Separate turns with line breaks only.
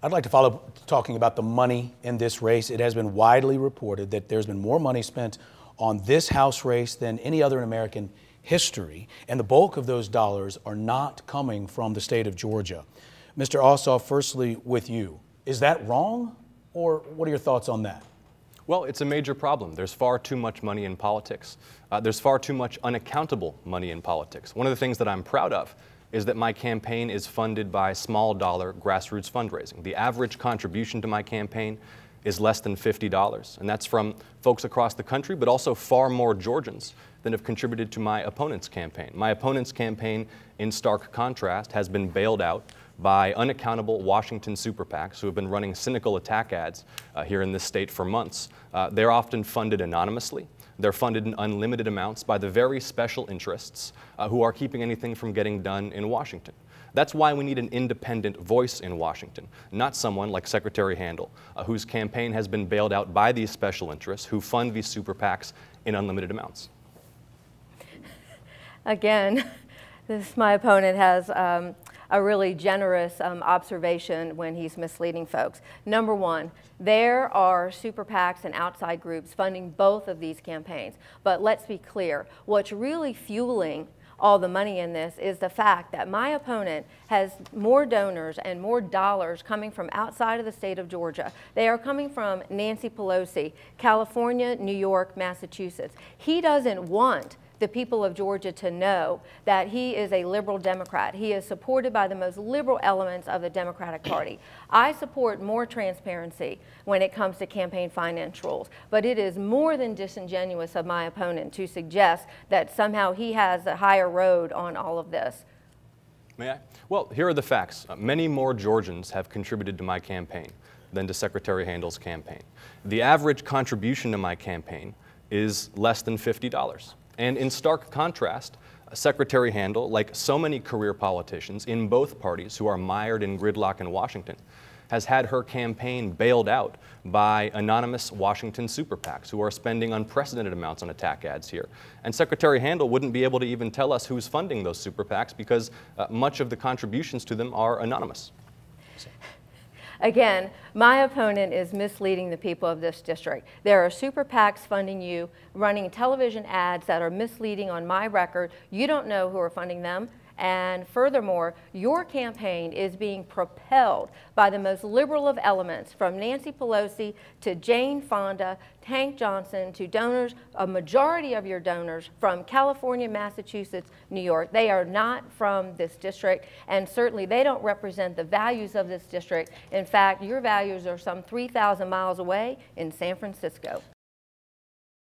I'd like to follow talking about the money in this race. It has been widely reported that there's been more money spent on this House race than any other in American history, and the bulk of those dollars are not coming from the state of Georgia. Mr. Ossoff, firstly with you, is that wrong, or what are your thoughts on that?
Well, it's a major problem. There's far too much money in politics. There's far too much unaccountable money in politics. One of the things that I'm proud of is that my campaign is funded by small dollar grassroots fundraising. The average contribution to my campaign is less than $50, and that's from folks across the country, but also far more Georgians than have contributed to my opponent's campaign. My opponent's campaign, in stark contrast, has been bailed out by unaccountable Washington super PACs who have been running cynical attack ads here in this state for months. They're often funded anonymously. They're funded in unlimited amounts by the very special interests who are keeping anything from getting done in Washington. That's why we need an independent voice in Washington, not someone like Secretary Handel, whose campaign has been bailed out by these special interests who fund these super PACs in unlimited amounts.
Again, my opponent has a really generous observation when he's misleading folks. Number one, there are super PACs and outside groups funding both of these campaigns. But let's be clear, what's really fueling all the money in this is the fact that my opponent has more donors and more dollars coming from outside of the state of Georgia. They are coming from Nancy Pelosi, California, New York, Massachusetts. He doesn't want the people of Georgia to know that he is a liberal Democrat. He is supported by the most liberal elements of the Democratic Party. I support more transparency when it comes to campaign finance rules, but it is more than disingenuous of my opponent to suggest that somehow he has a higher road on all of this.
May I? Well, here are the facts. Many more Georgians have contributed to my campaign than to Secretary Handel's campaign. The average contribution to my campaign is less than $50. And in stark contrast, Secretary Handel, like so many career politicians in both parties who are mired in gridlock in Washington, has had her campaign bailed out by anonymous Washington super PACs who are spending unprecedented amounts on attack ads here. And Secretary Handel wouldn't be able to even tell us who's funding those super PACs because much of the contributions to them are anonymous.
Again, my opponent is misleading the people of this district. There are super PACs funding you, running television ads that are misleading on my record. You don't know who are funding them. And furthermore, your campaign is being propelled by the most liberal of elements, from Nancy Pelosi to Jane Fonda, Hank Johnson, to donors, a majority of your donors from California, Massachusetts, New York. They are not from this district, and certainly they don't represent the values of this district. In fact, your values are some 3,000 miles away in San Francisco.